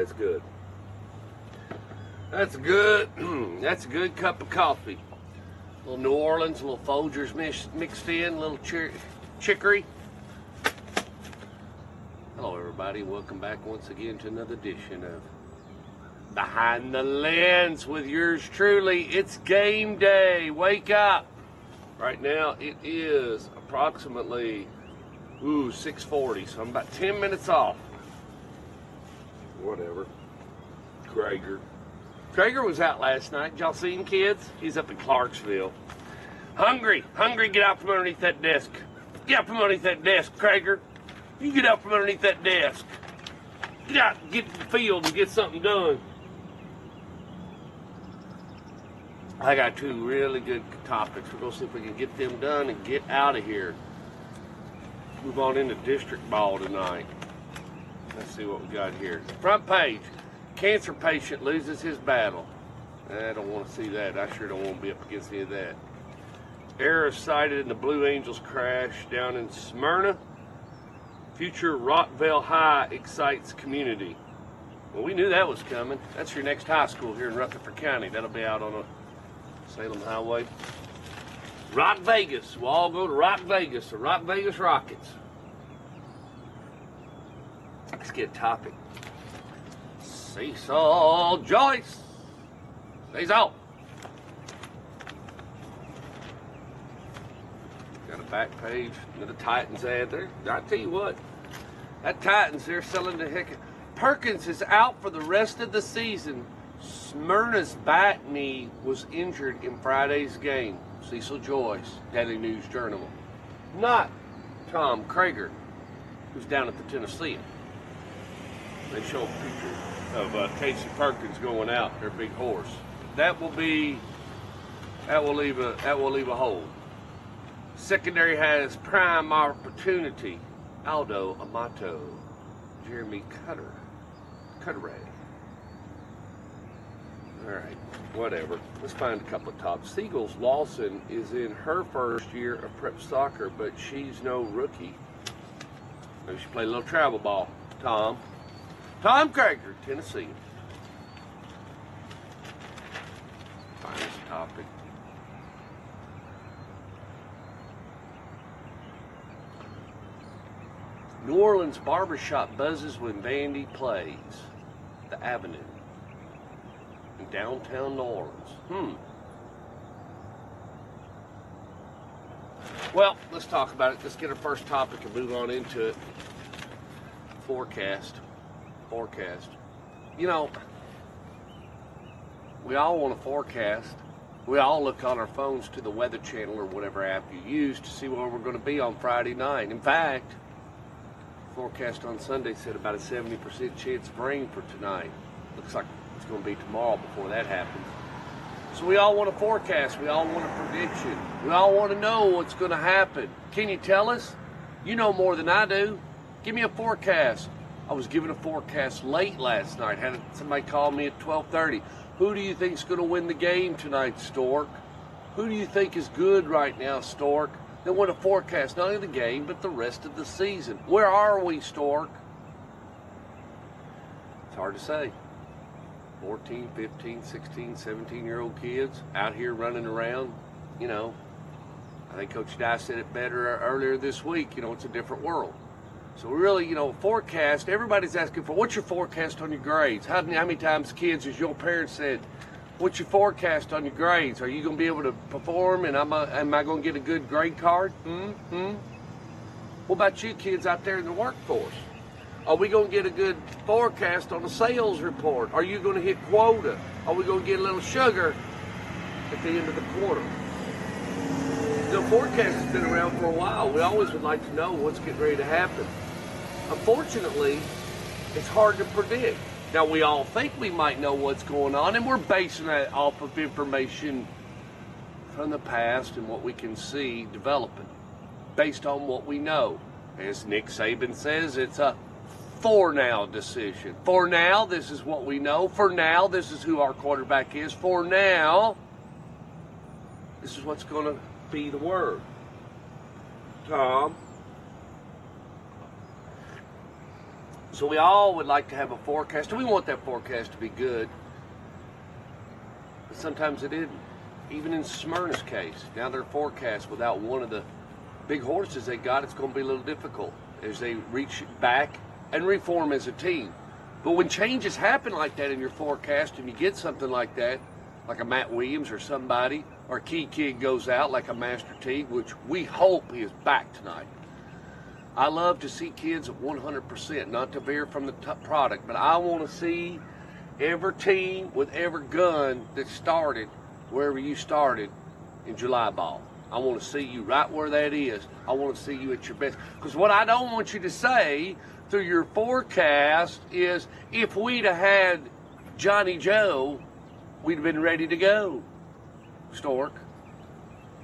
That's good. That's good. That's a good cup of coffee. A little New Orleans, a little Folgers mixed in, a little chicory. Hello, everybody. Welcome back once again to another edition of Behind the Lens with yours truly. It's game day. Wake up. Right now, it is approximately 6:40, so I'm about 10 minutes off. Whatever. Krager was out last night. Did y'all see him, kids? He's up in Clarksville. Hungry, get out from underneath that desk. Get out from underneath that desk, Krager. You get out from underneath that desk. Get out, get to the field and get something done. I got two really good topics. We're going to see if we can get them done and get out of here. Move on into district ball tonight. Let's see what we got here. Front page. Cancer patient loses his battle. I don't want to see that. I sure don't want to be up against any of that. Error cited in the Blue Angels crash down in Smyrna. Future Rockville High excites community. Well, we knew that was coming. That's your next high school here in Rutherford County. That'll be out on a Salem Highway. Rock Vegas. We'll all go to Rock Vegas. The Rock Vegas Rockets. Let's get a topic. Seesaw Joyce. Seesaw. Got a back page. Another Titans ad there. I tell you what. That Titans, they're selling the heck. Perkins is out for the rest of the season. Smyrna's back knee was injured in Friday's game. Cecil Joyce, Daily News Journal. Not Tom Krager, who's down at the Tennessean. They show a picture of Casey Perkins going out, their big horse. That will leave a hole. Secondary has prime opportunity. Aldo Amato, Jeremy Cutteray. All right, whatever. Let's find a couple of tops. Seagulls Lawson is in her first year of prep soccer, but she's no rookie. Maybe she played a little travel ball. Tom Krager, Tennessee. Find this topic. New Orleans barbershop buzzes when Bandy plays. The Avenue. In downtown New Orleans. Well, let's talk about it. Let's get our first topic and move on into it. Forecast. You know, we all want to forecast. We all look on our phones to the Weather Channel or whatever app you use to see where we're going to be on Friday night. In fact, forecast on Sunday said about a 70% chance of rain for tonight. Looks like it's going to be tomorrow before that happens. So we all want a forecast. We all want a prediction. We all want to know what's going to happen. Can you tell us? You know more than I do. Give me a forecast. I was given a forecast late last night. Had somebody call me at 12:30. Who do you think's going to win the game tonight, Stork? Who do you think is good right now, Stork? They want a forecast, not only the game, but the rest of the season. Where are we, Stork? It's hard to say. 14, 15, 16, 17-year-old kids out here running around. You know, I think Coach Dye said it better earlier this week. You know, it's a different world. So really, you know, forecast, everybody's asking for, what's your forecast on your grades? How many times, kids, has your parents said, what's your forecast on your grades? Are you going to be able to perform, and am I going to get a good grade card? What about you kids out there in the workforce? Are we going to get a good forecast on the sales report? Are you going to hit quota? Are we going to get a little sugar at the end of the quarter? The forecast has been around for a while. We always would like to know what's getting ready to happen. Unfortunately, it's hard to predict. Now, we all think we might know what's going on, and we're basing that off of information from the past and what we can see developing based on what we know. As Nick Saban says, it's a for now decision. For now, this is what we know. For now, this is who our quarterback is. For now, this is what's going to be the word. Tom. So we all would like to have a forecast, and we want that forecast to be good. But sometimes it isn't. Even in Smyrna's case, now their forecast without one of the big horses they got, it's going to be a little difficult as they reach back and reform as a team. But when changes happen like that in your forecast and you get something like that, like a Matt Williams or somebody, or a key kid goes out like a Master Teague, which we hope he is back tonight. I love to see kids at 100%, not to veer from the product, but I want to see every team with every gun that started wherever you started in July ball. I want to see you right where that is. I want to see you at your best. Because what I don't want you to say through your forecast is, if we'd have had Johnny Joe, we'd have been ready to go, Stork.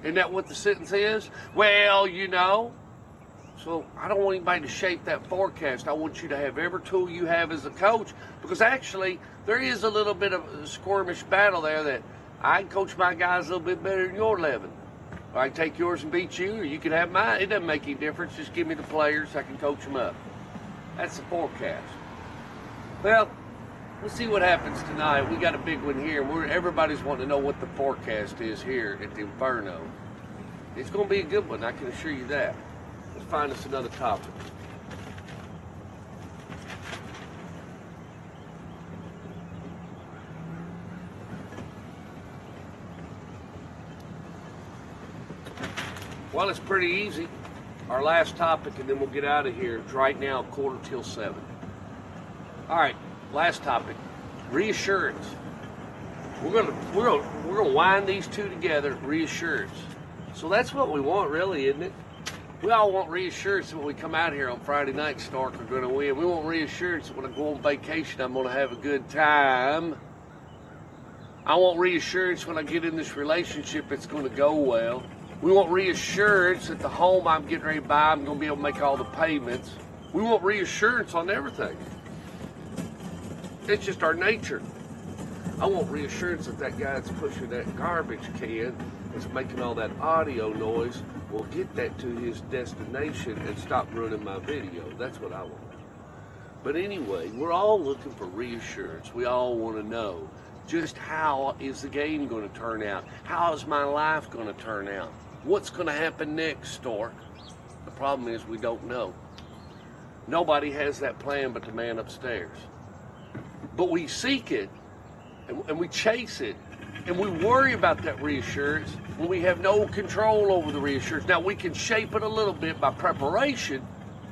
Isn't that what the sentence is? Well, you know. So I don't want anybody to shape that forecast. I want you to have every tool you have as a coach, because actually there is a little bit of a skirmish battle there that I can coach my guys a little bit better than your 11. Or I can take yours and beat you, or you can have mine. It doesn't make any difference. Just give me the players. I can coach them up. That's the forecast. Well, we'll see what happens tonight. We got a big one here. Everybody's wanting to know what the forecast is here at the Inferno. It's going to be a good one, I can assure you that. Let's find us another topic. Well, it's pretty easy. Our last topic, and then we'll get out of here. It's right now 6:45. All right, last topic: reassurance. We're gonna wind these two together. Reassurance. So that's what we want, really, isn't it? We all want reassurance that when we come out here on Friday night, Stark, we're going to win. We want reassurance that when I go on vacation, I'm going to have a good time. I want reassurance when I get in this relationship, it's going to go well. We want reassurance that the home I'm getting ready to buy, I'm going to be able to make all the payments. We want reassurance on everything. It's just our nature. I want reassurance that that guy that's pushing that garbage can, that's making all that audio noise, will get that to his destination and stop ruining my video. That's what I want. But anyway, we're all looking for reassurance. We all want to know just how is the game going to turn out? How is my life going to turn out? What's going to happen next, Stork? The problem is we don't know. Nobody has that plan but the man upstairs. But we seek it, and we chase it, and we worry about that reassurance when we have no control over the reassurance. Now, we can shape it a little bit by preparation.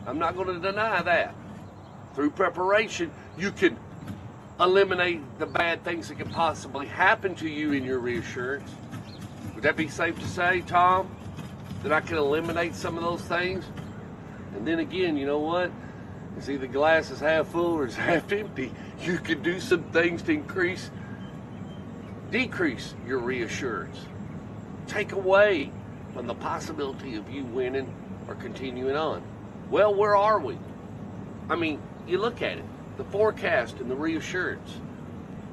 I'm not going to deny that. Through preparation, you can eliminate the bad things that could possibly happen to you in your reassurance. Would that be safe to say, Tom, that I can eliminate some of those things? And then again, you know what? It's either glass is half full or it's half empty. You can do some things to decrease your reassurance. Take away from the possibility of you winning or continuing on. Well, where are we? I mean, you look at it, the forecast and the reassurance.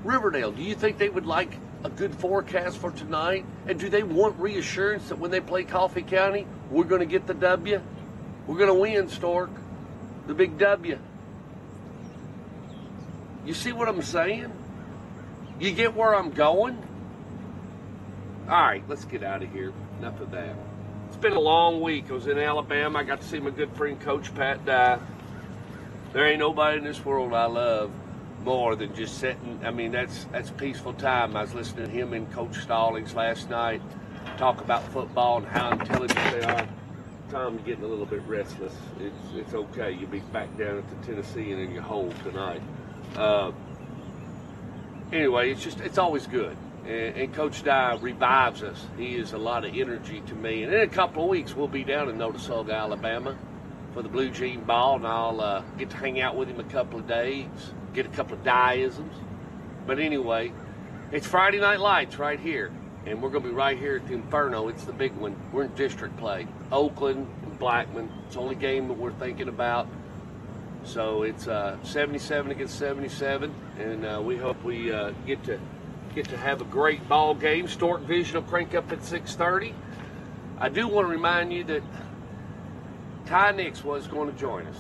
Riverdale, do you think they would like a good forecast for tonight? And do they want reassurance that when they play Coffee County, we're going to get the W? We're going to win, Stork. The big W. You see what I'm saying? You get where I'm going? All right, let's get out of here. Enough of that. It's been a long week. I was in Alabama. I got to see my good friend Coach Pat Dye. There ain't nobody in this world I love more than just sitting. I mean, that's peaceful time. I was listening to him and Coach Stallings last night talk about football and how intelligent they are. Tom, you're getting a little bit restless. It's okay. You'll be back down at the Tennessee and in your hole tonight. Anyway, it's always good. And Coach Dye revives us. He is a lot of energy to me. And in a couple of weeks, we'll be down in Notasulga, Alabama for the Blue Jean Ball, and I'll get to hang out with him a couple of days, get a couple of Dye-isms. But anyway, it's Friday Night Lights right here, and we're going to be right here at the Inferno. It's the big one. We're in district play. Oakland and Blackman. It's the only game that we're thinking about. So it's 77 against 77, and we hope we get to have a great ball game. Stork Vision will crank up at 6:30. I do want to remind you that Ty Nix was going to join us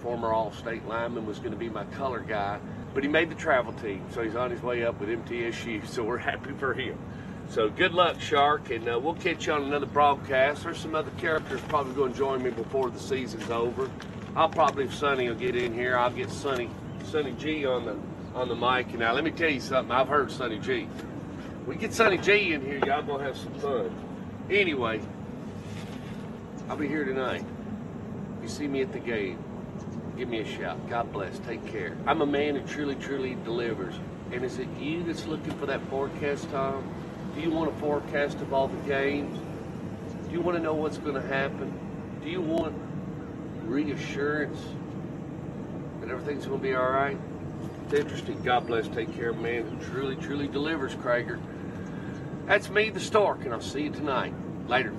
former All-State lineman, was going to be my color guy, but he made the travel team, so he's on his way up with MTSU, so we're happy for him. So good luck, Shark, and we'll catch you on another broadcast. There's some other characters probably going to join me before the season's over. I'll probably, if Sonny will get in here, I'll get Sonny G on the mic. And now let me tell you something, I've heard Sonny G. We get Sonny G in here, y'all gonna have some fun. Anyway, I'll be here tonight. If you see me at the game, give me a shout. God bless, take care. I'm a man who truly, truly delivers. And is it you that's looking for that forecast, Tom? Do you want a forecast of all the games? Do you want to know what's going to happen? Do you want reassurance that everything's going to be all right? It's interesting. God bless. Take care of a man who truly, truly delivers, Krager. That's me, the Stork, and I'll see you tonight. Later.